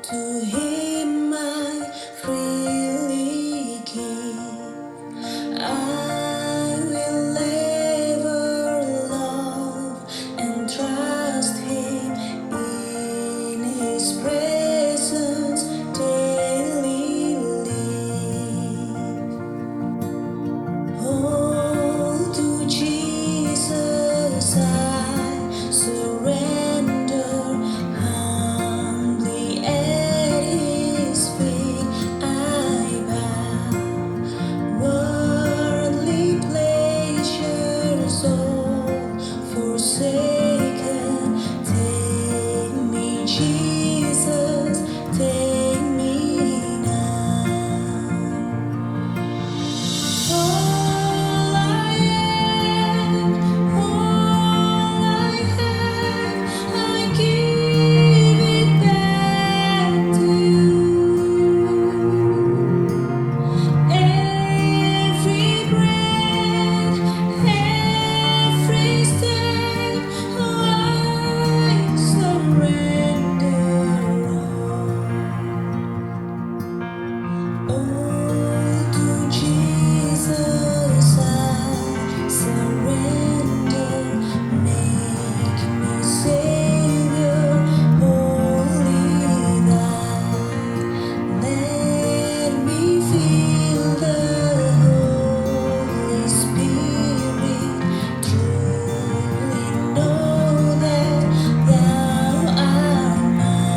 To Him I freely give. I will ever love and trust Him in His presence daily live. Oh, to Jesus I surrender, humbly at His feet I bow. Worldly pleasures all forsaken, take me, Jesus, take me now. All I am, all I have, I give it back to you. Every breath, every step, I surrender all. Oh, to Jesus I surrender. Make me Savior, wholly Thine. Let me feel the Holy Spirit. Truly know that Thou art mine.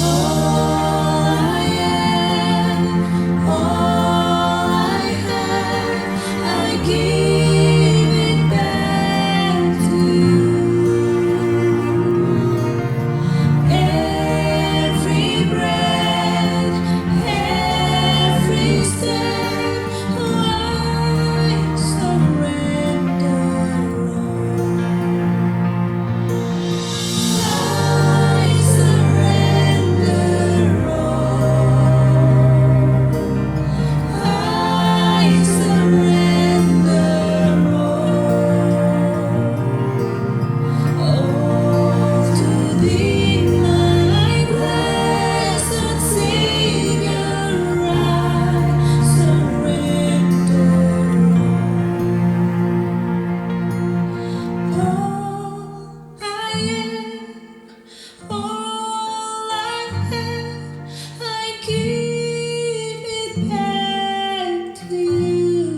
All I am, all I have, I give it back to you. Every breath, every step, I surrender all. I surrender all. I surrender all to Thee, my blessed Savior. I surrender all I am. All I have, I give it back to you.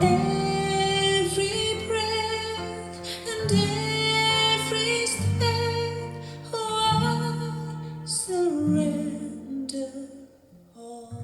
Every breath and every step, I surrender all.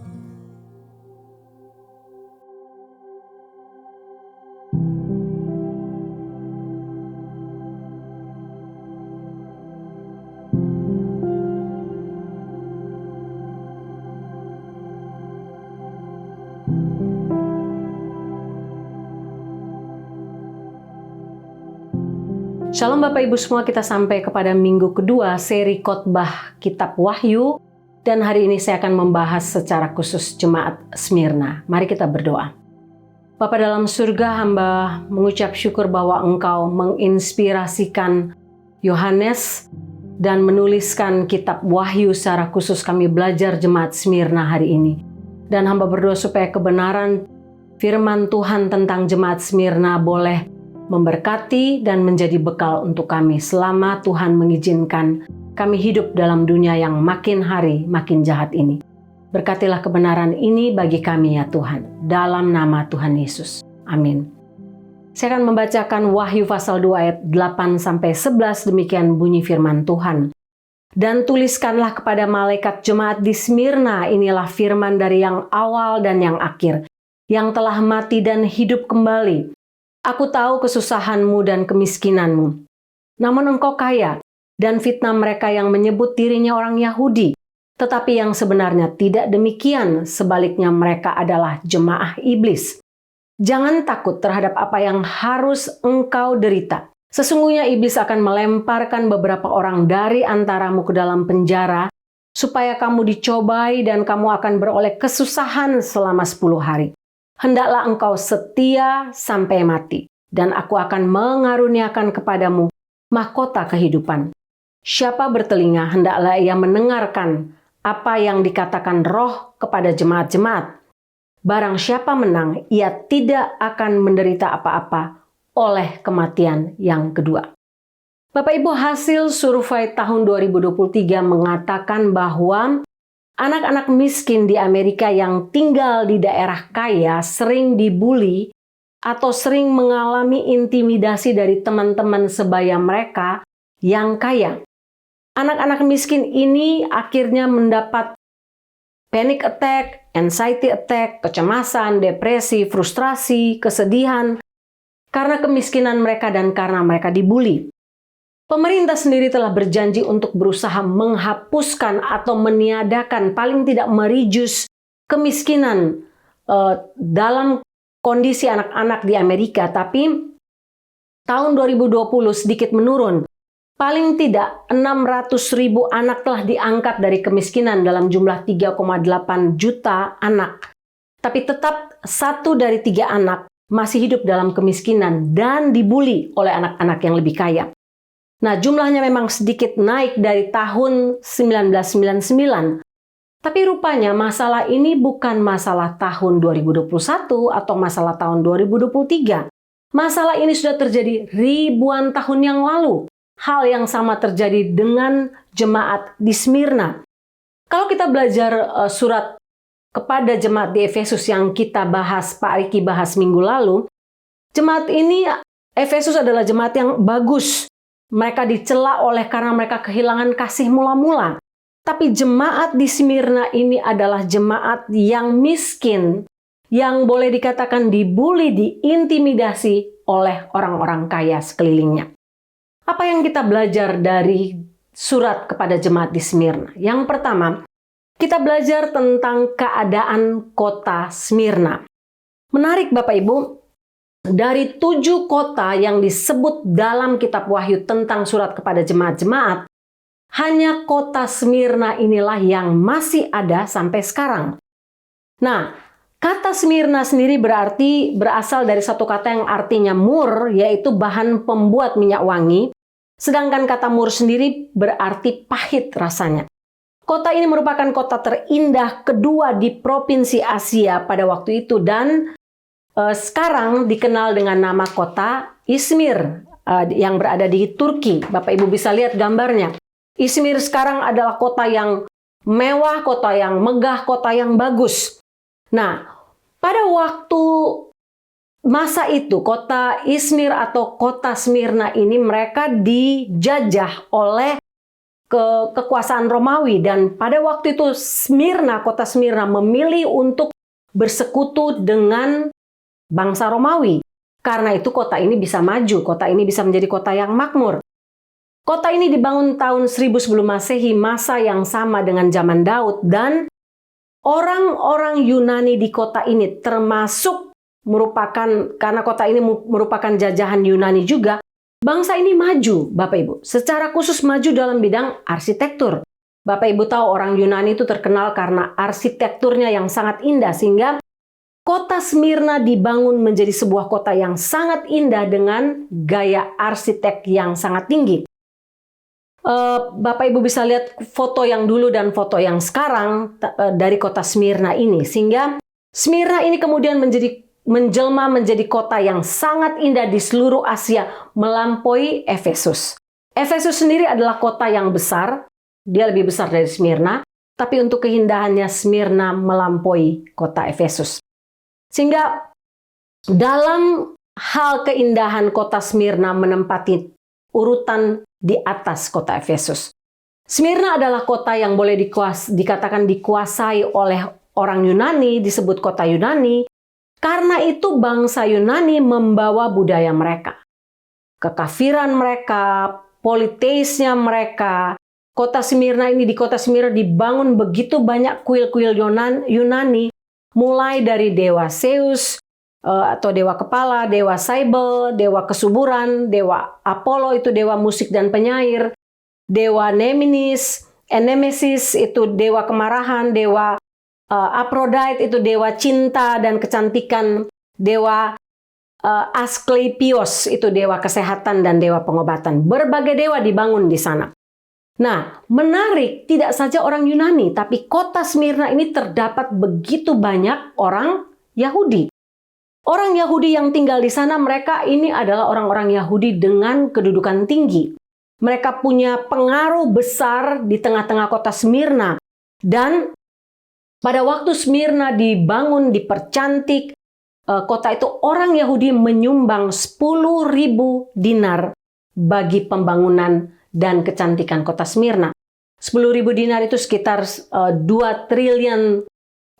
Shalom Bapak Ibu semua, kita sampai kepada minggu kedua seri khotbah Kitab Wahyu. Dan hari ini saya akan membahas secara khusus jemaat Smyrna. Mari kita berdoa. Bapa dalam surga, hamba mengucap syukur bahwa Engkau menginspirasikan Yohanes dan menuliskan Kitab Wahyu secara khusus kami belajar jemaat Smyrna hari ini. Dan hamba berdoa supaya kebenaran firman Tuhan tentang jemaat Smyrna boleh memberkati dan menjadi bekal untuk kami selama Tuhan mengizinkan kami hidup dalam dunia yang makin hari makin jahat ini. Berkatilah kebenaran ini bagi kami ya Tuhan, dalam nama Tuhan Yesus. Amin. Saya akan membacakan Wahyu pasal 2 ayat 8-11, demikian bunyi firman Tuhan. Dan tuliskanlah kepada malaikat jemaat di Smyrna, inilah firman dari yang awal dan yang akhir, yang telah mati dan hidup kembali. Aku tahu kesusahanmu dan kemiskinanmu. Namun engkau kaya, dan fitnah mereka yang menyebut dirinya orang Yahudi. Tetapi yang sebenarnya tidak demikian, sebaliknya mereka adalah jemaah iblis. Jangan takut terhadap apa yang harus engkau derita. Sesungguhnya iblis akan melemparkan beberapa orang dari antaramu ke dalam penjara, supaya kamu dicobai dan kamu akan beroleh kesusahan selama 10 hari. Hendaklah engkau setia sampai mati, dan aku akan mengaruniakan kepadamu mahkota kehidupan. Siapa bertelinga, hendaklah ia mendengarkan apa yang dikatakan Roh kepada jemaat-jemaat. Barang siapa menang, ia tidak akan menderita apa-apa oleh kematian yang kedua. Bapak Ibu, hasil survei tahun 2023 mengatakan bahwa anak-anak miskin di Amerika yang tinggal di daerah kaya sering dibully atau sering mengalami intimidasi dari teman-teman sebaya mereka yang kaya. Anak-anak miskin ini akhirnya mendapat panic attack, anxiety attack, kecemasan, depresi, frustrasi, kesedihan karena kemiskinan mereka dan karena mereka dibully. Pemerintah sendiri telah berjanji untuk berusaha menghapuskan atau meniadakan, paling tidak mereduce kemiskinan dalam kondisi anak-anak di Amerika, tapi tahun 2020 sedikit menurun. Paling tidak 600.000 anak telah diangkat dari kemiskinan dalam jumlah 3,8 juta anak. Tapi tetap 1 dari 3 anak masih hidup dalam kemiskinan dan dibully oleh anak-anak yang lebih kaya. Nah, jumlahnya memang sedikit naik dari tahun 1999. Tapi rupanya masalah ini bukan masalah tahun 2021 atau masalah tahun 2023. Masalah ini sudah terjadi ribuan tahun yang lalu. Hal yang sama terjadi dengan jemaat di Smyrna. Kalau kita belajar surat kepada jemaat di Efesus yang kita bahas, Pak Riki bahas minggu lalu, jemaat ini, Efesus adalah jemaat yang bagus. Mereka dicela oleh karena mereka kehilangan kasih mula-mula. Tapi jemaat di Smyrna ini adalah jemaat yang miskin, yang boleh dikatakan dibully, diintimidasi oleh orang-orang kaya sekelilingnya. Apa yang kita belajar dari surat kepada jemaat di Smyrna? Yang pertama, kita belajar tentang keadaan kota Smyrna. Menarik Bapak Ibu, dari 7 kota yang disebut dalam kitab Wahyu tentang surat kepada jemaat-jemaat, hanya kota Smyrna inilah yang masih ada sampai sekarang. Nah, kata Smyrna sendiri berasal dari satu kata yang artinya mur, yaitu bahan pembuat minyak wangi. Sedangkan kata mur sendiri berarti pahit rasanya. Kota ini merupakan kota terindah kedua di provinsi Asia pada waktu itu dan sekarang dikenal dengan nama kota Izmir yang berada di Turki. Bapak Ibu bisa lihat gambarnya. Izmir sekarang adalah kota yang mewah, kota yang megah, kota yang bagus. Nah, pada waktu masa itu, kota Izmir atau kota Smyrna ini mereka dijajah oleh kekuasaan Romawi. Dan pada waktu itu kota Smyrna memilih untuk bersekutu dengan bangsa Romawi. Karena itu kota ini bisa maju, kota ini bisa menjadi kota yang makmur. Kota ini dibangun tahun 1000 sebelum Masehi, masa yang sama dengan zaman Daud. Dan orang-orang Yunani di kota ini termasuk karena kota ini merupakan jajahan Yunani juga, bangsa ini maju, Bapak Ibu. Secara khusus maju dalam bidang arsitektur. Bapak Ibu tahu orang Yunani itu terkenal karena arsitekturnya yang sangat indah, sehingga kota Smyrna dibangun menjadi sebuah kota yang sangat indah dengan gaya arsitek yang sangat tinggi. Bapak Ibu bisa lihat foto yang dulu dan foto yang sekarang dari kota Smyrna ini, sehingga Smyrna ini kemudian menjelma menjadi kota yang sangat indah di seluruh Asia, melampaui Efesus. Efesus sendiri adalah kota yang besar, dia lebih besar dari Smyrna, tapi untuk keindahannya Smyrna melampaui kota Efesus. Sehingga dalam hal keindahan kota Smyrna menempati urutan di atas kota Efesus. Smyrna adalah kota yang boleh dikatakan dikuasai oleh orang Yunani, disebut kota Yunani. Karena itu bangsa Yunani membawa budaya mereka. Kekafiran mereka, politeisnya mereka. Di kota Smyrna dibangun begitu banyak kuil-kuil Yunani. Mulai dari dewa Zeus, atau dewa kepala, dewa Cybele, dewa kesuburan, dewa Apollo itu dewa musik dan penyair. Dewa Nemesis itu dewa kemarahan, dewa Aphrodite itu dewa cinta dan kecantikan, dewa Asklepios itu dewa kesehatan dan dewa pengobatan. Berbagai dewa dibangun di sana. Nah, menarik, tidak saja orang Yunani, tapi kota Smyrna ini terdapat begitu banyak orang Yahudi. Orang Yahudi yang tinggal di sana, mereka ini adalah orang-orang Yahudi dengan kedudukan tinggi. Mereka punya pengaruh besar di tengah-tengah kota Smyrna. Dan pada waktu Smyrna dibangun, dipercantik, kota itu orang Yahudi menyumbang 10.000 dinar bagi pembangunan dan kecantikan kota Smyrna. 10.000 dinar itu sekitar 2 triliun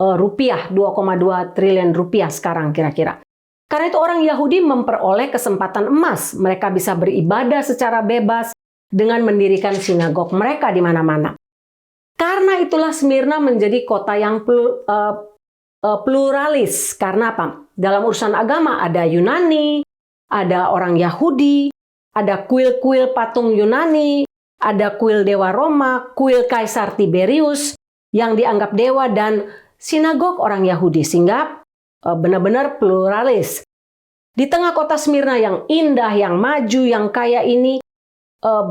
rupiah, 2,2 triliun rupiah sekarang kira-kira. Karena itu orang Yahudi memperoleh kesempatan emas. Mereka bisa beribadah secara bebas dengan mendirikan sinagog mereka di mana-mana. Karena itulah Smyrna menjadi kota yang pluralis. Karena apa? Dalam urusan agama ada Yunani, ada orang Yahudi, ada kuil-kuil patung Yunani, ada kuil dewa Roma, kuil Kaisar Tiberius yang dianggap dewa, dan sinagog orang Yahudi, sehingga benar-benar pluralis. Di tengah kota Smyrna yang indah, yang maju, yang kaya ini,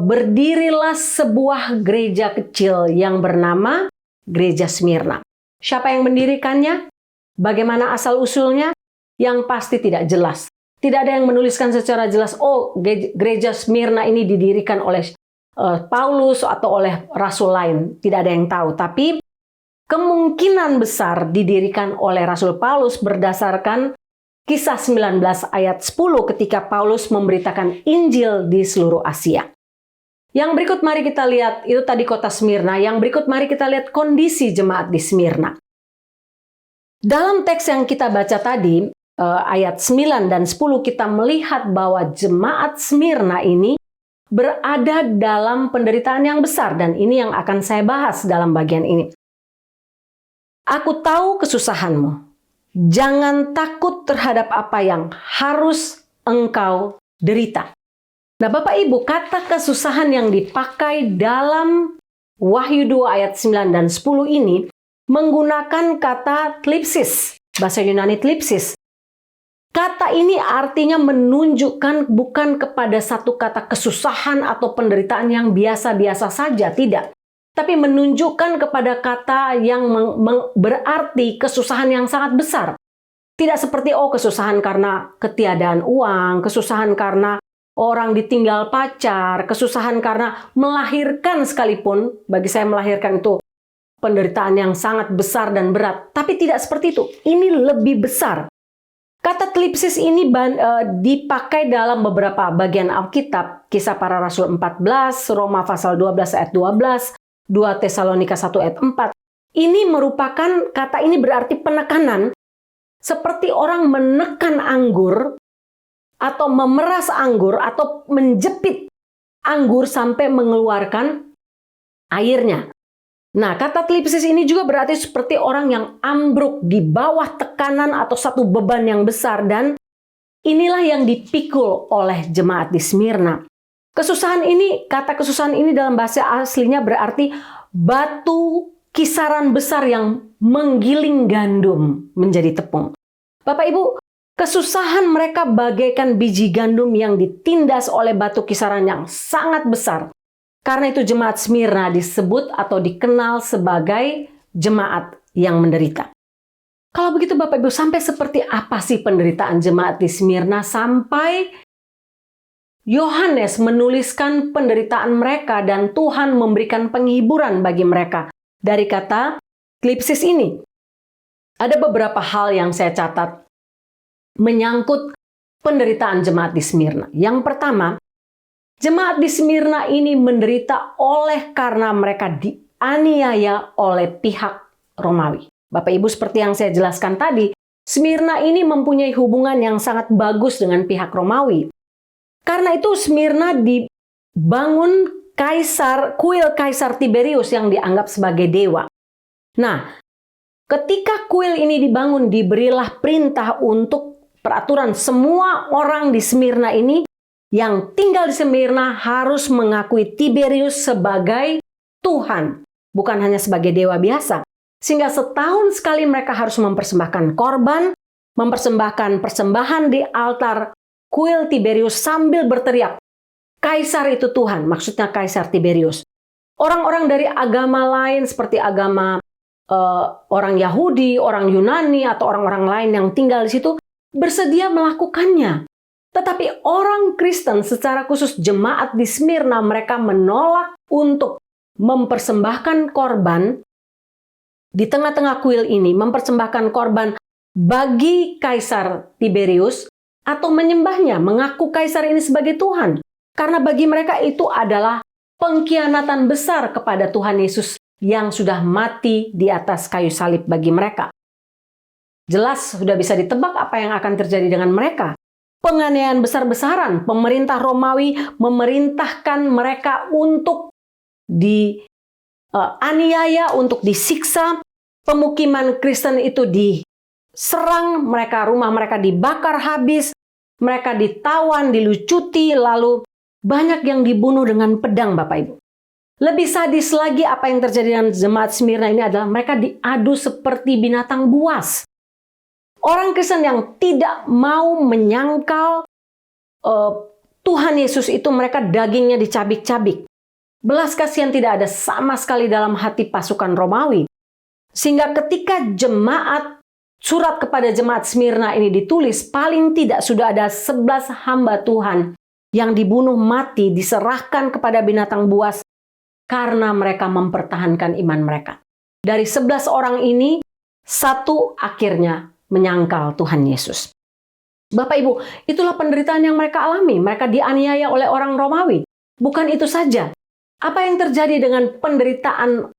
berdirilah sebuah gereja kecil yang bernama Gereja Smyrna. Siapa yang mendirikannya? Bagaimana asal-usulnya? Yang pasti tidak jelas. Tidak ada yang menuliskan secara jelas, oh Gereja Smyrna ini didirikan oleh Paulus atau oleh rasul lain. Tidak ada yang tahu. Tapi kemungkinan besar didirikan oleh Rasul Paulus berdasarkan Kisah 19 ayat 10 ketika Paulus memberitakan Injil di seluruh Asia. Yang berikut mari kita lihat, itu tadi kota Smyrna. Yang berikut mari kita lihat kondisi jemaat di Smyrna. Dalam teks yang kita baca tadi, ayat 9 dan 10, kita melihat bahwa jemaat Smyrna ini berada dalam penderitaan yang besar. Dan ini yang akan saya bahas dalam bagian ini. Aku tahu kesusahanmu. Jangan takut terhadap apa yang harus engkau derita. Nah, Bapak Ibu, kata kesusahan yang dipakai dalam Wahyu 2 ayat 9 dan 10 ini menggunakan kata thlipsis, bahasa Yunani thlipsis. Kata ini artinya menunjukkan bukan kepada satu kata kesusahan atau penderitaan yang biasa-biasa saja, tidak. Tapi menunjukkan kepada kata yang berarti kesusahan yang sangat besar. Tidak seperti kesusahan karena ketiadaan uang, kesusahan karena orang ditinggal pacar, kesusahan karena melahirkan sekalipun. Bagi saya melahirkan itu penderitaan yang sangat besar dan berat. Tapi tidak seperti itu. Ini lebih besar. Kata thlipsis ini dipakai dalam beberapa bagian Alkitab. Kisah Para Rasul 14, Roma pasal 12 ayat 12, 2 Tesalonika 1 ayat 4. Ini merupakan, kata ini berarti penekanan. Seperti orang menekan anggur atau memeras anggur atau menjepit anggur sampai mengeluarkan airnya. Nah, kata thlipsis ini juga berarti seperti orang yang ambruk di bawah tekanan atau satu beban yang besar, dan inilah yang dipikul oleh jemaat di Smyrna. Kesusahan ini, kata kesusahan ini dalam bahasa aslinya berarti batu kisaran besar yang menggiling gandum menjadi tepung. Bapak Ibu, kesusahan mereka bagaikan biji gandum yang ditindas oleh batu kisaran yang sangat besar. Karena itu jemaat Smyrna disebut atau dikenal sebagai jemaat yang menderita. Kalau begitu Bapak Ibu, sampai seperti apa sih penderitaan jemaat di Smyrna sampai Yohanes menuliskan penderitaan mereka dan Tuhan memberikan penghiburan bagi mereka dari kata thlipsis ini? Ada beberapa hal yang saya catat menyangkut penderitaan jemaat di Smyrna. Yang pertama, jemaat di Smyrna ini menderita oleh karena mereka dianiaya oleh pihak Romawi. Bapak Ibu, seperti yang saya jelaskan tadi, Smyrna ini mempunyai hubungan yang sangat bagus dengan pihak Romawi. Karena itu Smyrna dibangun kuil Kaisar Tiberius yang dianggap sebagai dewa. Nah, ketika kuil ini dibangun, diberilah perintah untuk peraturan semua orang di Smyrna ini yang tinggal di Smyrna harus mengakui Tiberius sebagai Tuhan, bukan hanya sebagai dewa biasa. Sehingga setahun sekali mereka harus mempersembahkan korban, mempersembahkan persembahan di altar kuil Tiberius sambil berteriak, Kaisar itu Tuhan, maksudnya Kaisar Tiberius. Orang-orang dari agama lain seperti agama orang Yahudi, orang Yunani, atau orang-orang lain yang tinggal di situ bersedia melakukannya. Tetapi orang Kristen, secara khusus jemaat di Smyrna, mereka menolak untuk mempersembahkan korban di tengah-tengah kuil ini, mempersembahkan korban bagi Kaisar Tiberius atau menyembahnya, mengaku Kaisar ini sebagai Tuhan. Karena bagi mereka itu adalah pengkhianatan besar kepada Tuhan Yesus yang sudah mati di atas kayu salib bagi mereka. Jelas sudah bisa ditebak apa yang akan terjadi dengan mereka. Penganiayaan besar-besaran, pemerintah Romawi memerintahkan mereka untuk dianiaya, untuk disiksa. Pemukiman Kristen itu diserang, rumah mereka dibakar habis, mereka ditawan, dilucuti, lalu banyak yang dibunuh dengan pedang, Bapak Ibu. Lebih sadis lagi apa yang terjadi dengan jemaat Smyrna ini adalah mereka diadu seperti binatang buas. Orang Kristen yang tidak mau menyangkal Tuhan Yesus itu, mereka dagingnya dicabik-cabik. Belas kasihan tidak ada sama sekali dalam hati pasukan Romawi. Sehingga ketika surat kepada jemaat Smyrna ini ditulis, paling tidak sudah ada 11 hamba Tuhan yang dibunuh mati, diserahkan kepada binatang buas karena mereka mempertahankan iman mereka. Dari 11 orang ini, satu akhirnya menyangkal Tuhan Yesus. Bapak Ibu, itulah penderitaan yang mereka alami. Mereka dianiaya oleh orang Romawi. Bukan itu saja. Apa yang terjadi dengan penderitaan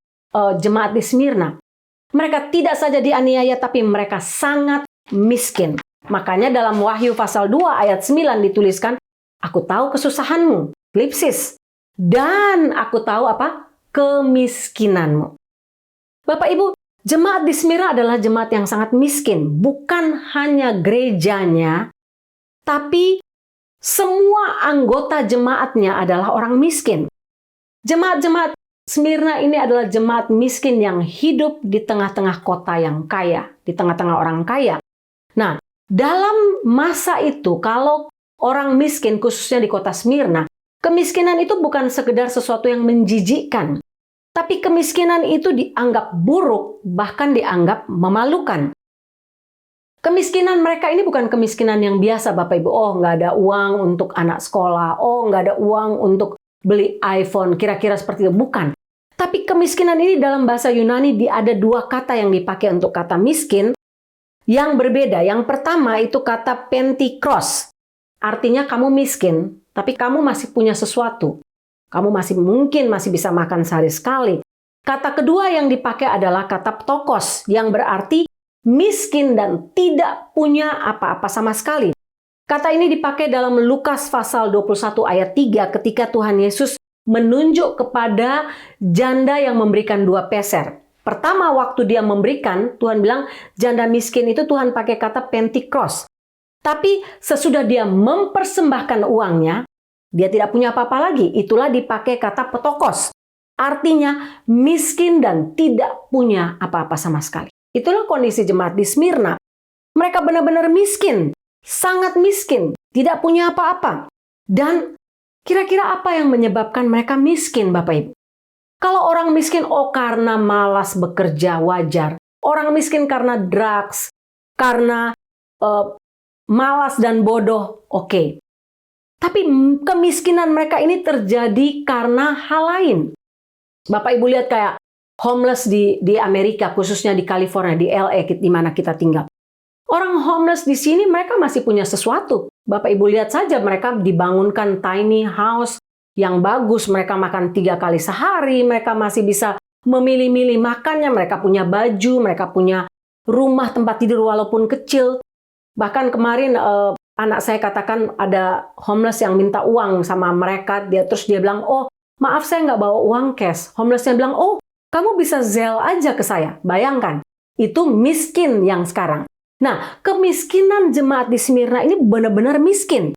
jemaat di Smyrna? Mereka tidak saja dianiaya, tapi mereka sangat miskin. Makanya dalam Wahyu pasal 2 ayat 9 dituliskan, Aku tahu kesusahanmu, Flipsis, dan aku tahu apa? Kemiskinanmu. Bapak Ibu, jemaat di Smyrna adalah jemaat yang sangat miskin. Bukan hanya gerejanya, tapi semua anggota jemaatnya adalah orang miskin. Jemaat-jemaat Smyrna ini adalah jemaat miskin yang hidup di tengah-tengah kota yang kaya, di tengah-tengah orang kaya. Nah, dalam masa itu, kalau orang miskin, khususnya di kota Smyrna, kemiskinan itu bukan sekedar sesuatu yang menjijikkan. Tapi kemiskinan itu dianggap buruk, bahkan dianggap memalukan. Kemiskinan mereka ini bukan kemiskinan yang biasa, Bapak Ibu. Oh, nggak ada uang untuk anak sekolah. Oh, nggak ada uang untuk beli iPhone. Kira-kira seperti itu. Bukan. Tapi kemiskinan ini dalam bahasa Yunani ada dua kata yang dipakai untuk kata miskin yang berbeda. Yang pertama itu kata pentikros. Artinya kamu miskin, tapi kamu masih punya sesuatu. Kamu mungkin masih bisa makan sehari sekali. Kata kedua yang dipakai adalah kata ptokos, yang berarti miskin dan tidak punya apa-apa sama sekali. Kata ini dipakai dalam Lukas pasal 21 ayat 3 ketika Tuhan Yesus menunjuk kepada janda yang memberikan 2 peser. Pertama waktu dia memberikan, Tuhan bilang janda miskin itu Tuhan pakai kata pentikros. Tapi sesudah dia mempersembahkan uangnya, dia tidak punya apa-apa lagi. Itulah dipakai kata petokos. Artinya miskin dan tidak punya apa-apa sama sekali. Itulah kondisi jemaat di Smyrna. Mereka benar-benar miskin. Sangat miskin. Tidak punya apa-apa. Dan kira-kira apa yang menyebabkan mereka miskin, Bapak Ibu? Kalau orang miskin, karena malas bekerja, wajar. Orang miskin karena drugs, karena malas dan bodoh, oke. Tapi kemiskinan mereka ini terjadi karena hal lain. Bapak Ibu lihat kayak homeless di Amerika, khususnya di California, di LA, di mana kita tinggal. Orang homeless di sini mereka masih punya sesuatu. Bapak Ibu lihat saja mereka dibangunkan tiny house yang bagus. Mereka makan 3 kali sehari, mereka masih bisa memilih-milih makannya, mereka punya baju, mereka punya rumah tempat tidur walaupun kecil. Bahkan kemarin anak saya katakan ada homeless yang minta uang sama mereka. Terus dia bilang, oh maaf saya nggak bawa uang cash. Homelessnya bilang, oh kamu bisa Zelle aja ke saya. Bayangkan, itu miskin yang sekarang. Nah, kemiskinan jemaat di Smyrna ini benar-benar miskin.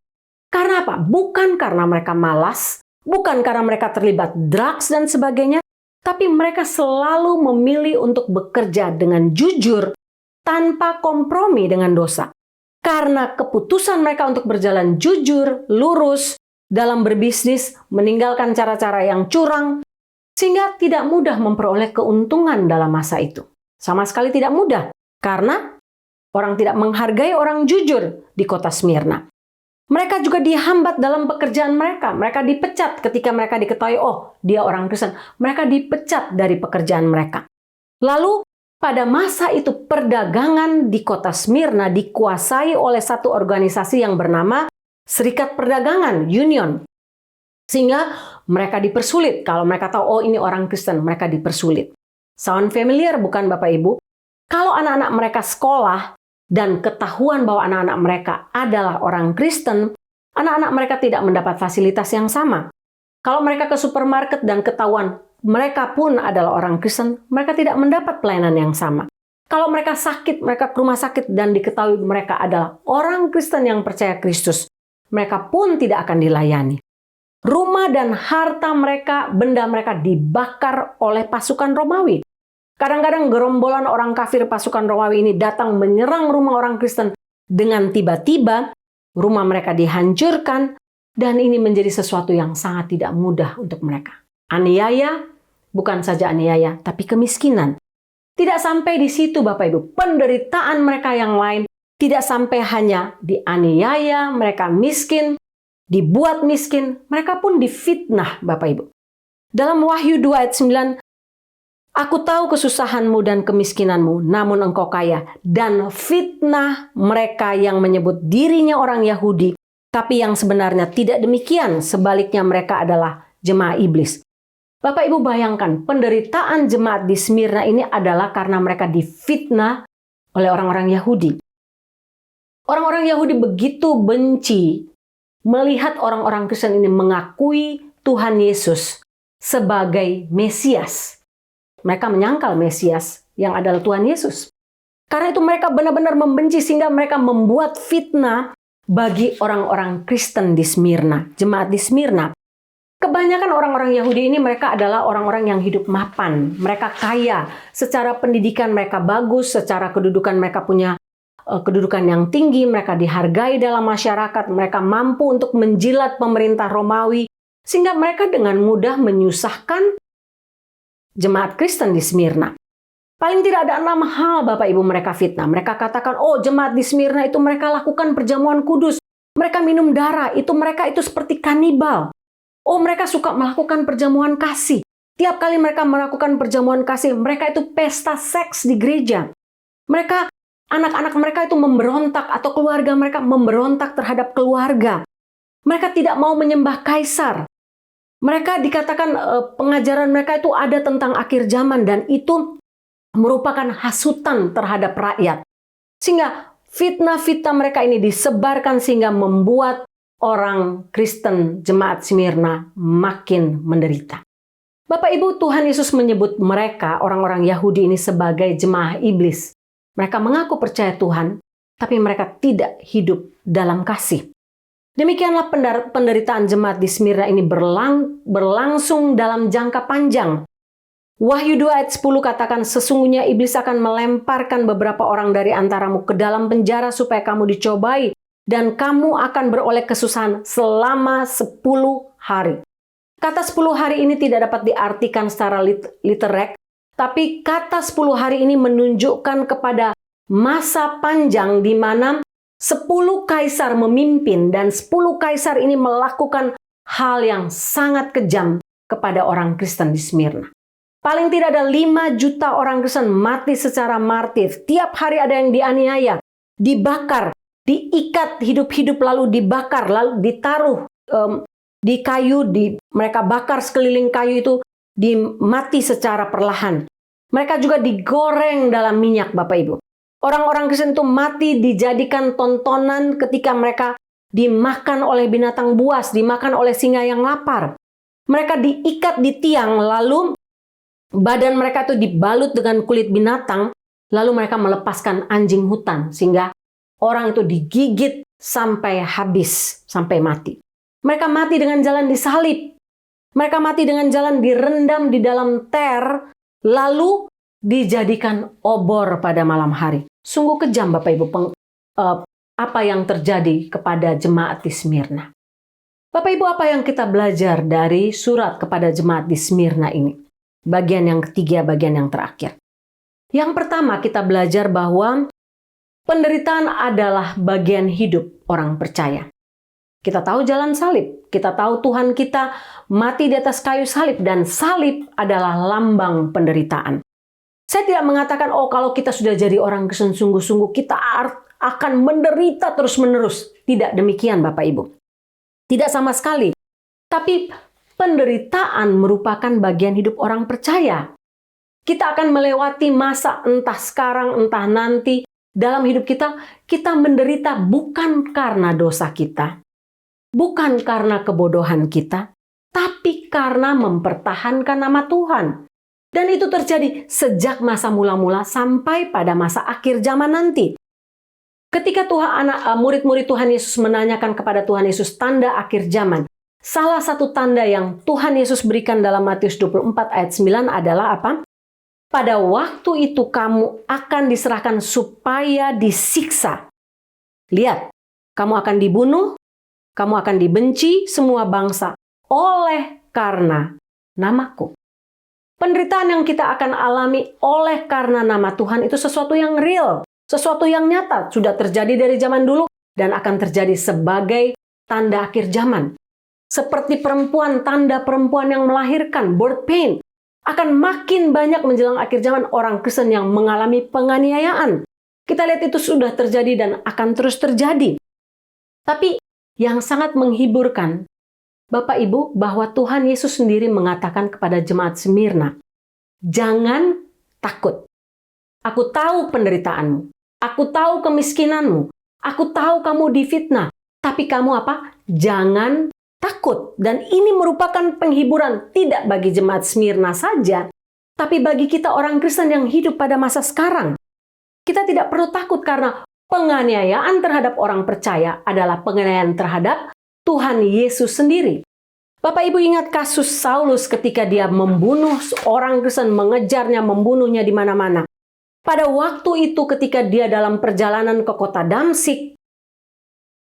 Karena apa? Bukan karena mereka malas, bukan karena mereka terlibat drugs dan sebagainya, tapi mereka selalu memilih untuk bekerja dengan jujur tanpa kompromi dengan dosa. karena keputusan mereka untuk berjalan jujur, lurus dalam berbisnis, meninggalkan cara-cara yang curang, sehingga tidak mudah memperoleh keuntungan dalam masa itu. Sama sekali tidak mudah, karena orang tidak menghargai orang jujur di kota Smyrna. Mereka juga dihambat dalam pekerjaan mereka. Mereka dipecat ketika mereka diketahui, oh dia orang Kristen. Mereka dipecat dari pekerjaan mereka. Lalu pada masa itu perdagangan di kota Smyrna dikuasai oleh satu organisasi yang bernama Serikat Perdagangan, Union. Sehingga mereka dipersulit. Kalau mereka tahu, oh ini orang Kristen, mereka dipersulit. Sound familiar bukan Bapak Ibu? Kalau anak-anak mereka sekolah dan ketahuan bahwa anak-anak mereka adalah orang Kristen, anak-anak mereka tidak mendapat fasilitas yang sama. Kalau mereka ke supermarket dan ketahuan mereka pun adalah orang Kristen, mereka tidak mendapat pelayanan yang sama. Kalau mereka sakit, mereka ke rumah sakit dan diketahui mereka adalah orang Kristen yang percaya Kristus, mereka pun tidak akan dilayani. Rumah dan harta mereka, benda mereka dibakar oleh pasukan Romawi. Kadang-kadang gerombolan orang kafir pasukan Romawi ini datang menyerang rumah orang Kristen dengan tiba-tiba rumah mereka dihancurkan dan ini menjadi sesuatu yang sangat tidak mudah untuk mereka. Aniaya, bukan saja aniaya, tapi kemiskinan. Tidak sampai di situ Bapak Ibu, penderitaan mereka yang lain tidak sampai hanya dianiaya, mereka miskin, dibuat miskin, mereka pun difitnah Bapak Ibu. Dalam Wahyu 2 ayat 9, aku tahu kesusahanmu dan kemiskinanmu, namun engkau kaya. Dan fitnah mereka yang menyebut dirinya orang Yahudi, tapi yang sebenarnya tidak demikian. Sebaliknya mereka adalah jemaah iblis. Bapak Ibu bayangkan, penderitaan jemaat di Smyrna ini adalah karena mereka difitnah oleh orang-orang Yahudi. Orang-orang Yahudi begitu benci melihat orang-orang Kristen ini mengakui Tuhan Yesus sebagai Mesias. Mereka menyangkal Mesias yang adalah Tuhan Yesus. Karena itu mereka benar-benar membenci sehingga mereka membuat fitnah bagi orang-orang Kristen di Smyrna, jemaat di Smyrna. Kebanyakan orang-orang Yahudi ini mereka adalah orang-orang yang hidup mapan. Mereka kaya, secara pendidikan mereka bagus, secara kedudukan mereka punya kedudukan yang tinggi, mereka dihargai dalam masyarakat, mereka mampu untuk menjilat pemerintah Romawi, sehingga mereka dengan mudah menyusahkan jemaat Kristen di Smyrna. Paling tidak ada 6 hal Bapak Ibu mereka fitnah. Mereka katakan, oh jemaat di Smyrna itu mereka lakukan perjamuan kudus. Mereka minum darah, mereka itu seperti kanibal. Oh mereka suka melakukan perjamuan kasih. Tiap kali mereka melakukan perjamuan kasih, mereka itu pesta seks di gereja. Mereka, anak-anak mereka itu memberontak atau keluarga mereka memberontak terhadap keluarga. Mereka tidak mau menyembah kaisar. Mereka dikatakan pengajaran mereka itu ada tentang akhir zaman dan itu merupakan hasutan terhadap rakyat. Sehingga fitnah-fitnah mereka ini disebarkan sehingga membuat orang Kristen jemaat Smyrna makin menderita. Bapak Ibu, Tuhan Yesus menyebut mereka, orang-orang Yahudi ini sebagai jemaah iblis. Mereka mengaku percaya Tuhan, tapi mereka tidak hidup dalam kasih. Demikianlah penderitaan jemaat di Smyrna ini berlangsung dalam jangka panjang. Wahyu 2 ayat 10 katakan, sesungguhnya iblis akan melemparkan beberapa orang dari antaramu ke dalam penjara supaya kamu dicobai, dan kamu akan beroleh kesusahan selama 10 hari. Kata 10 hari ini tidak dapat diartikan secara literak, tapi kata 10 hari ini menunjukkan kepada masa panjang di mana 10 kaisar memimpin dan 10 kaisar ini melakukan hal yang sangat kejam kepada orang Kristen di Smyrna. Paling tidak ada 5 juta orang Kristen mati secara martir. Tiap hari ada yang dianiaya, dibakar, diikat hidup-hidup lalu dibakar, lalu ditaruh di kayu, mereka bakar sekeliling kayu itu, mati secara perlahan. Mereka juga digoreng dalam minyak Bapak Ibu. Orang-orang Kristen itu mati dijadikan tontonan ketika mereka dimakan oleh binatang buas, dimakan oleh singa yang lapar. Mereka diikat di tiang, lalu badan mereka itu dibalut dengan kulit binatang, lalu mereka melepaskan anjing hutan, sehingga orang itu digigit sampai habis, sampai mati. Mereka mati dengan jalan disalib. Mereka mati dengan jalan direndam di dalam ter, lalu dijadikan obor pada malam hari. Sungguh kejam Bapak Ibu apa yang terjadi kepada jemaat di Smyrna. Bapak Ibu, apa yang kita belajar dari surat kepada jemaat di Smyrna ini? Bagian yang ketiga, bagian yang terakhir. Yang pertama, kita belajar bahwa penderitaan adalah bagian hidup orang percaya. Kita tahu jalan salib, kita tahu Tuhan kita mati di atas kayu salib, dan salib adalah lambang penderitaan. Saya tidak mengatakan, oh kalau kita sudah jadi orang Kristen sungguh-sungguh, kita akan menderita terus-menerus. Tidak demikian Bapak Ibu. Tidak sama sekali. Tapi penderitaan merupakan bagian hidup orang percaya. Kita akan melewati masa entah sekarang, entah nanti. Dalam hidup kita menderita bukan karena dosa kita. Bukan karena kebodohan kita. Tapi karena mempertahankan nama Tuhan. Dan itu terjadi sejak masa mula-mula sampai pada masa akhir zaman nanti. Ketika murid-murid Tuhan Yesus menanyakan kepada Tuhan Yesus tanda akhir zaman, salah satu tanda yang Tuhan Yesus berikan dalam Matius 24 ayat 9 adalah apa? Pada waktu itu kamu akan diserahkan supaya disiksa. Lihat, kamu akan dibunuh, kamu akan dibenci semua bangsa oleh karena namaku. Penderitaan yang kita akan alami oleh karena nama Tuhan itu sesuatu yang real. Sesuatu yang nyata sudah terjadi dari zaman dulu dan akan terjadi sebagai tanda akhir zaman. Seperti perempuan, tanda perempuan yang melahirkan, birth pain. Akan makin banyak menjelang akhir zaman orang Kristen yang mengalami penganiayaan. Kita lihat itu sudah terjadi dan akan terus terjadi. Tapi yang sangat menghiburkan, Bapak Ibu, bahwa Tuhan Yesus sendiri mengatakan kepada jemaat Smyrna, jangan takut. Aku tahu penderitaanmu. Aku tahu kemiskinanmu. Aku tahu kamu difitnah. Tapi kamu apa? Jangan takut. Dan ini merupakan penghiburan tidak bagi jemaat Smyrna saja, tapi bagi kita orang Kristen yang hidup pada masa sekarang. Kita tidak perlu takut karena penganiayaan terhadap orang percaya adalah penganiayaan terhadap Tuhan Yesus sendiri. Bapak Ibu ingat kasus Saulus ketika dia membunuh orang Kristen, mengejarnya, membunuhnya di mana-mana. Pada waktu itu ketika dia dalam perjalanan ke kota Damsik,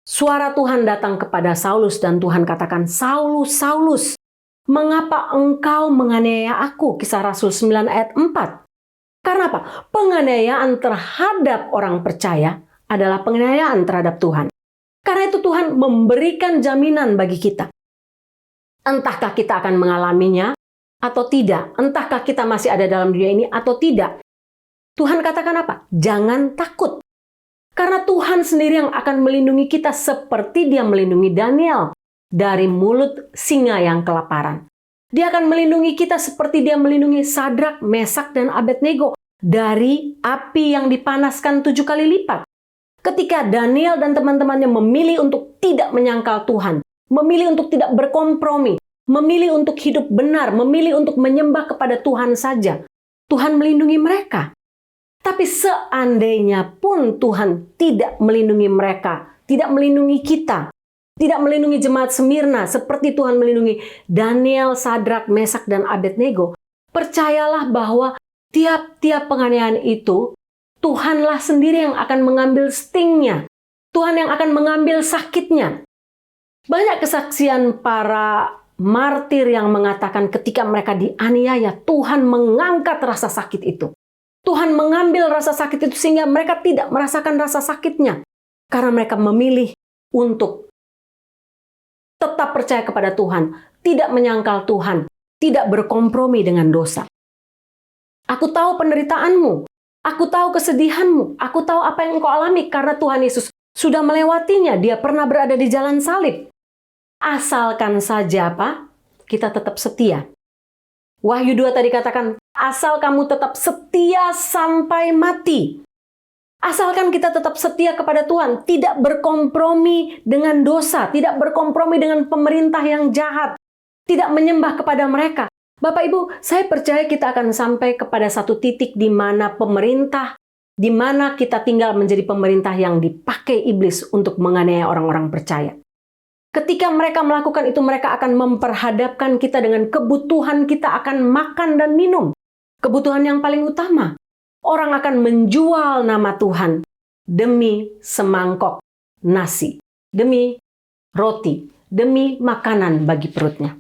suara Tuhan datang kepada Saulus dan Tuhan katakan, Saulus, Saulus, mengapa engkau menganiaya aku? Kisah Rasul 9 ayat 4. Karena apa? Penganiayaan terhadap orang percaya adalah penganiayaan terhadap Tuhan. Karena itu Tuhan memberikan jaminan bagi kita. Entahkah kita akan mengalaminya atau tidak? Entahkah kita masih ada dalam dunia ini atau tidak? Tuhan katakan apa? Jangan takut. Karena Tuhan sendiri yang akan melindungi kita seperti Dia melindungi Daniel dari mulut singa yang kelaparan. Dia akan melindungi kita seperti Dia melindungi Sadrak, Mesak, dan Abednego dari api yang dipanaskan 7 kali lipat. Ketika Daniel dan teman-temannya memilih untuk tidak menyangkal Tuhan, memilih untuk tidak berkompromi, memilih untuk hidup benar, memilih untuk menyembah kepada Tuhan saja, Tuhan melindungi mereka. Tapi seandainya pun Tuhan tidak melindungi mereka, tidak melindungi kita, tidak melindungi jemaat Smyrna seperti Tuhan melindungi Daniel, Sadrak, Mesak, dan Abednego, percayalah bahwa tiap-tiap penganiayaan itu Tuhanlah sendiri yang akan mengambil stingnya. Tuhan yang akan mengambil sakitnya. Banyak kesaksian para martir yang mengatakan ketika mereka dianiaya, Tuhan mengangkat rasa sakit itu. Tuhan mengambil rasa sakit itu sehingga mereka tidak merasakan rasa sakitnya. Karena mereka memilih untuk tetap percaya kepada Tuhan, tidak menyangkal Tuhan, tidak berkompromi dengan dosa. Aku tahu penderitaanmu, aku tahu kesedihanmu, aku tahu apa yang engkau alami karena Tuhan Yesus sudah melewatinya, Dia pernah berada di jalan salib. Asalkan saja apa? Kita tetap setia. Wahyu 2 tadi katakan, asal kamu tetap setia sampai mati. Asalkan kita tetap setia kepada Tuhan, tidak berkompromi dengan dosa, tidak berkompromi dengan pemerintah yang jahat, tidak menyembah kepada mereka. Bapak Ibu, saya percaya kita akan sampai kepada satu titik di mana pemerintah, di mana kita tinggal menjadi pemerintah yang dipakai iblis untuk menganiaya orang-orang percaya. Ketika mereka melakukan itu, mereka akan memperhadapkan kita dengan kebutuhan kita akan makan dan minum. Kebutuhan yang paling utama. Orang akan menjual nama Tuhan demi semangkok nasi, demi roti, demi makanan bagi perutnya.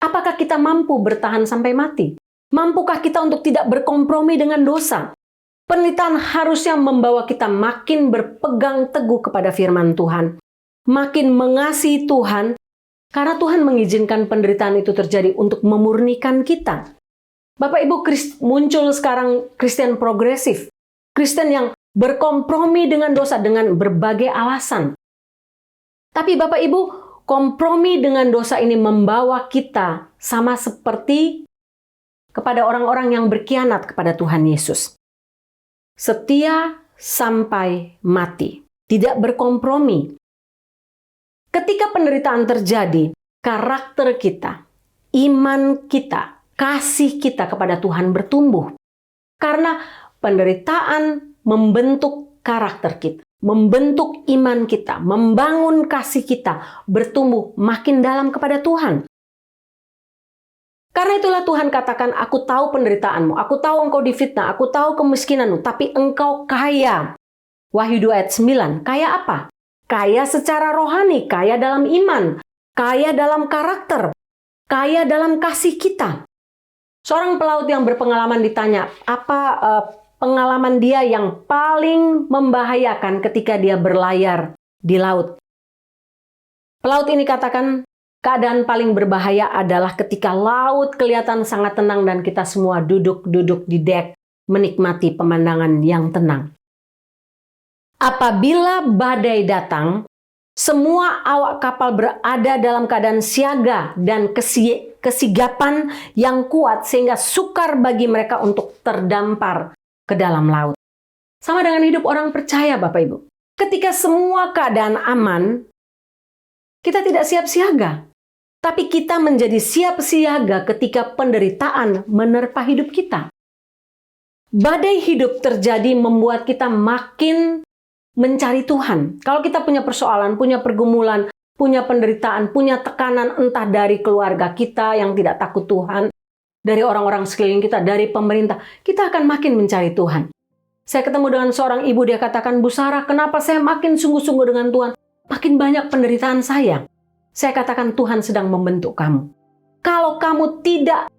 Apakah kita mampu bertahan sampai mati? Mampukah kita untuk tidak berkompromi dengan dosa? Penderitaan harusnya membawa kita makin berpegang teguh kepada firman Tuhan, makin mengasihi Tuhan, karena Tuhan mengizinkan penderitaan itu terjadi untuk memurnikan kita. Bapak Ibu, muncul sekarang Kristen progresif, Kristen yang berkompromi dengan dosa dengan berbagai alasan. Tapi Bapak Ibu, kompromi dengan dosa ini membawa kita sama seperti kepada orang-orang yang berkhianat kepada Tuhan Yesus. Setia sampai mati, tidak berkompromi. Ketika penderitaan terjadi, karakter kita, iman kita, kasih kita kepada Tuhan bertumbuh. Karena penderitaan membentuk karakter kita, membentuk iman kita, membangun kasih kita, bertumbuh makin dalam kepada Tuhan. Karena itulah Tuhan katakan, aku tahu penderitaanmu, aku tahu engkau difitnah, aku tahu kemiskinanmu, tapi engkau kaya. Wahyu 2 ayat 9, kaya apa? Kaya secara rohani, kaya dalam iman, kaya dalam karakter, kaya dalam kasih kita. Seorang pelaut yang berpengalaman ditanya, apa pengalaman dia yang paling membahayakan ketika dia berlayar di laut? Pelaut ini katakan, keadaan paling berbahaya adalah ketika laut kelihatan sangat tenang dan kita semua duduk-duduk di dek menikmati pemandangan yang tenang. Apabila badai datang, semua awak kapal berada dalam keadaan siaga dan kesigapan yang kuat sehingga sukar bagi mereka untuk terdampar ke dalam laut. Sama dengan hidup orang percaya, Bapak Ibu. Ketika semua keadaan aman, kita tidak siap siaga. Tapi kita menjadi siap siaga ketika penderitaan menerpa hidup kita. Badai hidup terjadi membuat kita makin mencari Tuhan. Kalau kita punya persoalan, punya pergumulan, punya penderitaan, punya tekanan entah dari keluarga kita yang tidak takut Tuhan, dari orang-orang sekeliling kita, dari pemerintah, kita akan makin mencari Tuhan. Saya ketemu dengan seorang ibu, dia katakan, Bu Sarah, kenapa saya makin sungguh-sungguh dengan Tuhan? Makin banyak penderitaan saya. Saya katakan Tuhan sedang membentuk kamu. Kalau kamu tidak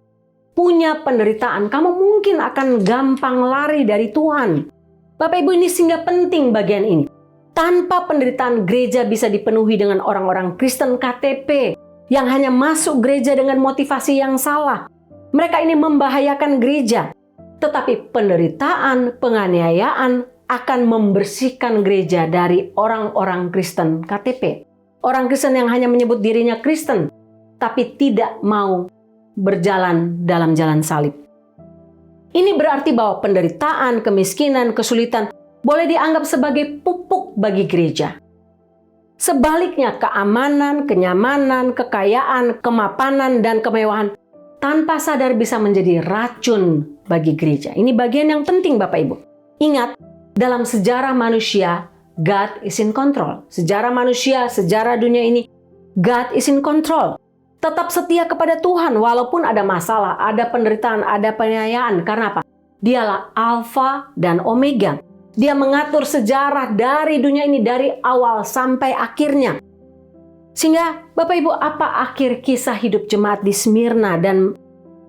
punya penderitaan, kamu mungkin akan gampang lari dari Tuhan. Bapak Ibu, ini sehingga penting bagian ini. Tanpa penderitaan, gereja bisa dipenuhi dengan orang-orang Kristen KTP yang hanya masuk gereja dengan motivasi yang salah. Mereka ini membahayakan gereja. Tetapi penderitaan, penganiayaan akan membersihkan gereja dari orang-orang Kristen KTP. Orang Kristen yang hanya menyebut dirinya Kristen, tapi tidak mau berjalan dalam jalan salib. Ini berarti bahwa penderitaan, kemiskinan, kesulitan boleh dianggap sebagai pupuk bagi gereja. Sebaliknya, keamanan, kenyamanan, kekayaan, kemapanan, dan kemewahan tanpa sadar bisa menjadi racun bagi gereja. Ini bagian yang penting, Bapak Ibu. Ingat, dalam sejarah manusia, God is in control. Sejarah manusia, sejarah dunia ini, God is in control. Tetap setia kepada Tuhan walaupun ada masalah, ada penderitaan, ada penganiayaan. Karena apa? Dialah Alfa dan Omega. Dia mengatur sejarah dari dunia ini dari awal sampai akhirnya. Sehingga Bapak Ibu, apa akhir kisah hidup jemaat di Smyrna dan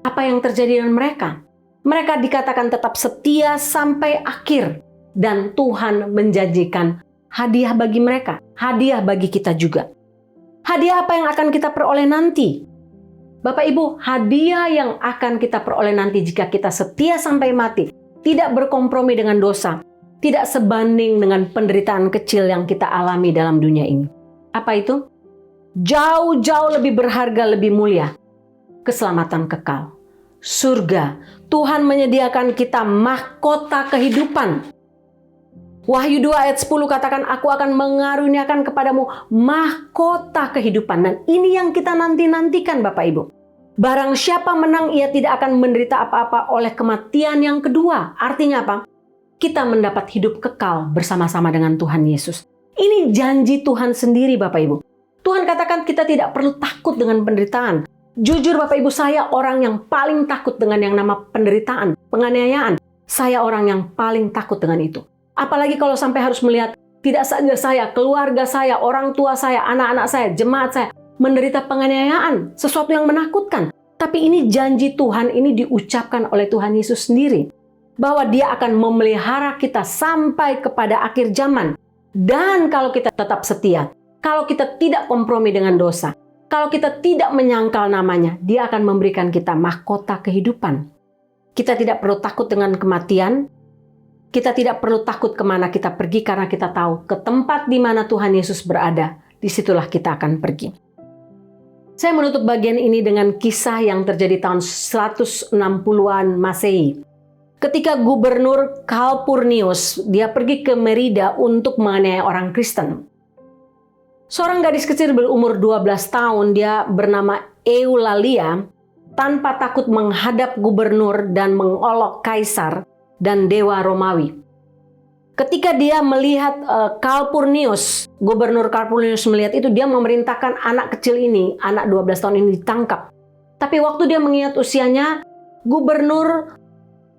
apa yang terjadi dengan mereka? Mereka dikatakan tetap setia sampai akhir dan Tuhan menjanjikan hadiah bagi mereka, hadiah bagi kita juga. Hadiah apa yang akan kita peroleh nanti? Bapak Ibu, hadiah yang akan kita peroleh nanti jika kita setia sampai mati, tidak berkompromi dengan dosa, tidak sebanding dengan penderitaan kecil yang kita alami dalam dunia ini. Apa itu? Jauh-jauh lebih berharga, lebih mulia. Keselamatan kekal. Surga. Tuhan menyediakan kita mahkota kehidupan. Wahyu 2 ayat 10 katakan, aku akan mengaruniakan kepadamu mahkota kehidupan. Dan ini yang kita nanti-nantikan Bapak Ibu. Barang siapa menang, ia tidak akan menderita apa-apa oleh kematian yang kedua. Artinya apa? Kita mendapat hidup kekal bersama-sama dengan Tuhan Yesus. Ini janji Tuhan sendiri Bapak Ibu. Tuhan katakan kita tidak perlu takut dengan penderitaan. Jujur Bapak Ibu, saya orang yang paling takut dengan yang nama penderitaan, penganiayaan. Saya orang yang paling takut dengan itu. Apalagi kalau sampai harus melihat tidak saja saya, keluarga saya, orang tua saya, anak-anak saya, jemaat saya menderita penganiayaan, sesuatu yang menakutkan. Tapi ini janji Tuhan, ini diucapkan oleh Tuhan Yesus sendiri. Bahwa Dia akan memelihara kita sampai kepada akhir zaman. Dan kalau kita tetap setia, kalau kita tidak kompromi dengan dosa, kalau kita tidak menyangkal namanya, Dia akan memberikan kita mahkota kehidupan. Kita tidak perlu takut dengan kematian. Kita tidak perlu takut kemana kita pergi karena kita tahu ke tempat di mana Tuhan Yesus berada, disitulah kita akan pergi. Saya menutup bagian ini dengan kisah yang terjadi tahun 160-an Masehi. Ketika Gubernur Calpurnius, dia pergi ke Merida untuk menganiaya orang Kristen. Seorang gadis kecil berumur 12 tahun, dia bernama Eulalia, tanpa takut menghadap gubernur dan mengolok kaisar dan dewa Romawi. Ketika dia melihat Gubernur Calpurnius melihat itu, dia memerintahkan anak kecil ini, anak 12 tahun ini ditangkap. Tapi waktu dia mengingat usianya, Gubernur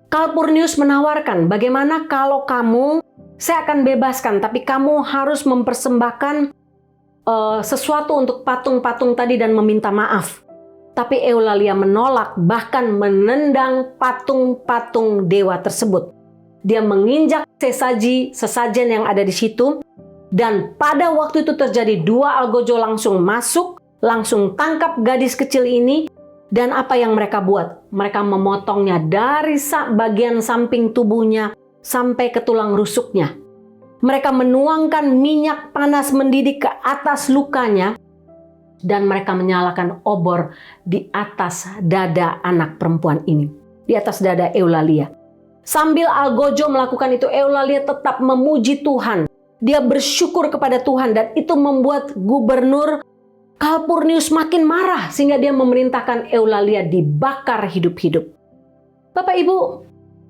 Calpurnius menawarkan, bagaimana kalau kamu, saya akan bebaskan, tapi kamu harus mempersembahkan sesuatu untuk patung-patung tadi dan meminta maaf. Tapi Eulalia menolak, bahkan menendang patung-patung dewa tersebut. Dia menginjak sesajen yang ada di situ. Dan pada waktu itu terjadi, dua algojo langsung masuk, langsung tangkap gadis kecil ini. Dan apa yang mereka buat? Mereka memotongnya dari bagian samping tubuhnya sampai ke tulang rusuknya. Mereka menuangkan minyak panas mendidih ke atas lukanya. Dan mereka menyalakan obor di atas dada anak perempuan ini. Di atas dada Eulalia. Sambil algojo melakukan itu, Eulalia tetap memuji Tuhan. Dia bersyukur kepada Tuhan dan itu membuat Gubernur Calpurnius makin marah. Sehingga dia memerintahkan Eulalia dibakar hidup-hidup. Bapak Ibu,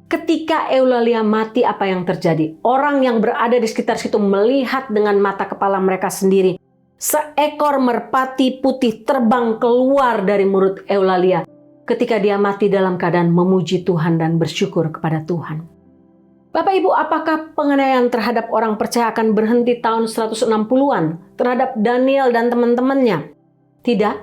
ketika Eulalia mati, apa yang terjadi? Orang yang berada di sekitar situ melihat dengan mata kepala mereka sendiri. Seekor merpati putih terbang keluar dari mulut Eulalia ketika dia mati dalam keadaan memuji Tuhan dan bersyukur kepada Tuhan. Bapak Ibu, apakah penganiayaan terhadap orang percaya akan berhenti tahun 160-an terhadap Daniel dan teman-temannya? Tidak.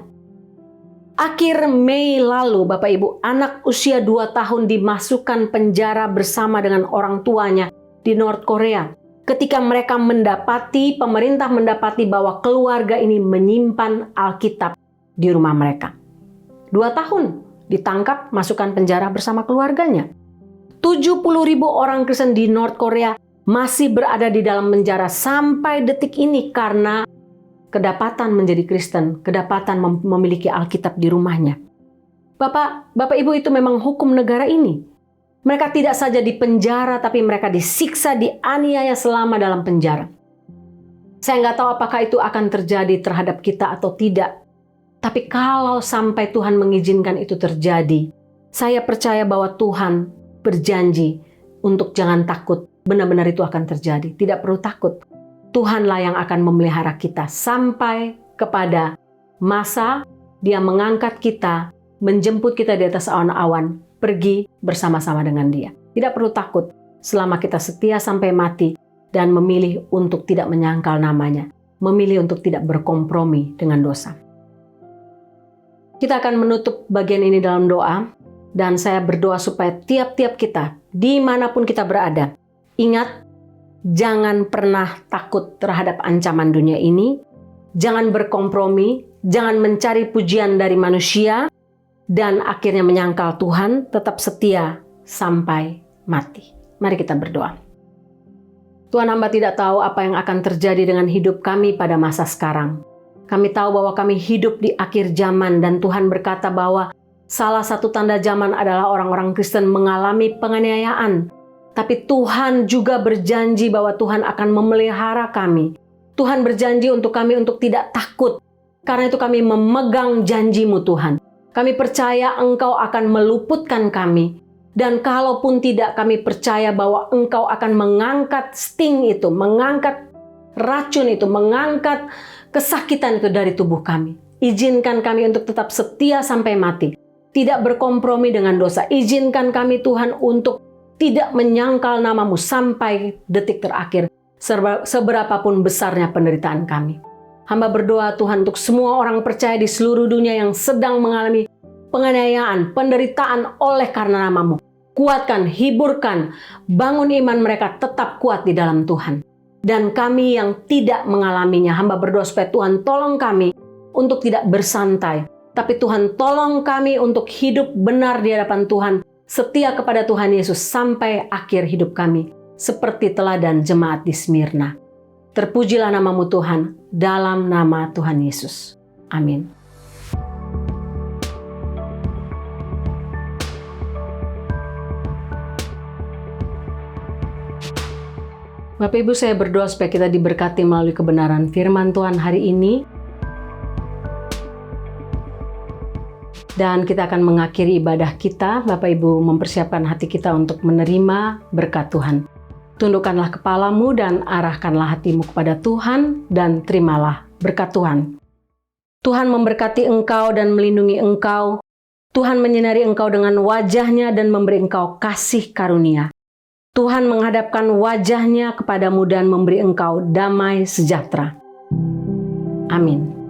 Akhir Mei lalu, Bapak Ibu, anak usia 2 tahun dimasukkan penjara bersama dengan orang tuanya di North Korea. Ketika mereka pemerintah mendapati bahwa keluarga ini menyimpan Alkitab di rumah mereka. 2 tahun ditangkap, masukkan penjara bersama keluarganya. 70.000 orang Kristen di North Korea masih berada di dalam penjara sampai detik ini karena kedapatan menjadi Kristen, kedapatan memiliki Alkitab di rumahnya. Bapak Ibu, itu memang hukum negara ini. Mereka tidak saja dipenjara, tapi mereka disiksa, dianiaya selama dalam penjara. Saya nggak tahu apakah itu akan terjadi terhadap kita atau tidak. Tapi kalau sampai Tuhan mengizinkan itu terjadi, saya percaya bahwa Tuhan berjanji untuk jangan takut. Benar-benar itu akan terjadi. Tidak perlu takut. Tuhanlah yang akan memelihara kita sampai kepada masa Dia mengangkat kita, menjemput kita di atas awan-awan, pergi bersama-sama dengan Dia. Tidak perlu takut selama kita setia sampai mati dan memilih untuk tidak menyangkal namanya, memilih untuk tidak berkompromi dengan dosa. Kita akan menutup bagian ini dalam doa dan saya berdoa supaya tiap-tiap kita, dimanapun kita berada, ingat, jangan pernah takut terhadap ancaman dunia ini, jangan berkompromi, jangan mencari pujian dari manusia, dan akhirnya menyangkal Tuhan, tetap setia sampai mati. Mari kita berdoa. Tuhan, hamba tidak tahu apa yang akan terjadi dengan hidup kami pada masa sekarang. Kami tahu bahwa kami hidup di akhir zaman dan Tuhan berkata bahwa salah satu tanda zaman adalah orang-orang Kristen mengalami penganiayaan. Tapi Tuhan juga berjanji bahwa Tuhan akan memelihara kami. Tuhan berjanji untuk kami untuk tidak takut. Karena itu kami memegang janji-Mu Tuhan. Kami percaya Engkau akan meluputkan kami. Dan kalaupun tidak, kami percaya bahwa Engkau akan mengangkat sting itu, mengangkat racun itu, mengangkat kesakitan itu dari tubuh kami. Izinkan kami untuk tetap setia sampai mati. Tidak berkompromi dengan dosa. Izinkan kami Tuhan untuk tidak menyangkal nama-Mu sampai detik terakhir. seberapapun besarnya penderitaan kami. Hamba berdoa Tuhan untuk semua orang percaya di seluruh dunia yang sedang mengalami penganiayaan, penderitaan oleh karena nama-Mu. Kuatkan, hiburkan, bangun iman mereka tetap kuat di dalam Tuhan. Dan kami yang tidak mengalaminya, hamba berdoa supaya Tuhan tolong kami untuk tidak bersantai. Tapi Tuhan tolong kami untuk hidup benar di hadapan Tuhan, setia kepada Tuhan Yesus sampai akhir hidup kami. Seperti teladan jemaat di Smyrna. Terpujilah nama-Mu Tuhan, dalam nama Tuhan Yesus. Amin. Bapak Ibu, saya berdoa supaya kita diberkati melalui kebenaran firman Tuhan hari ini. Dan kita akan mengakhiri ibadah kita. Bapak Ibu mempersiapkan hati kita untuk menerima berkat Tuhan. Tundukkanlah kepalamu dan arahkanlah hatimu kepada Tuhan dan terimalah berkat Tuhan. Tuhan memberkati engkau dan melindungi engkau. Tuhan menyinari engkau dengan wajah-Nya dan memberi engkau kasih karunia. Tuhan menghadapkan wajah-Nya kepadamu dan memberi engkau damai sejahtera. Amin.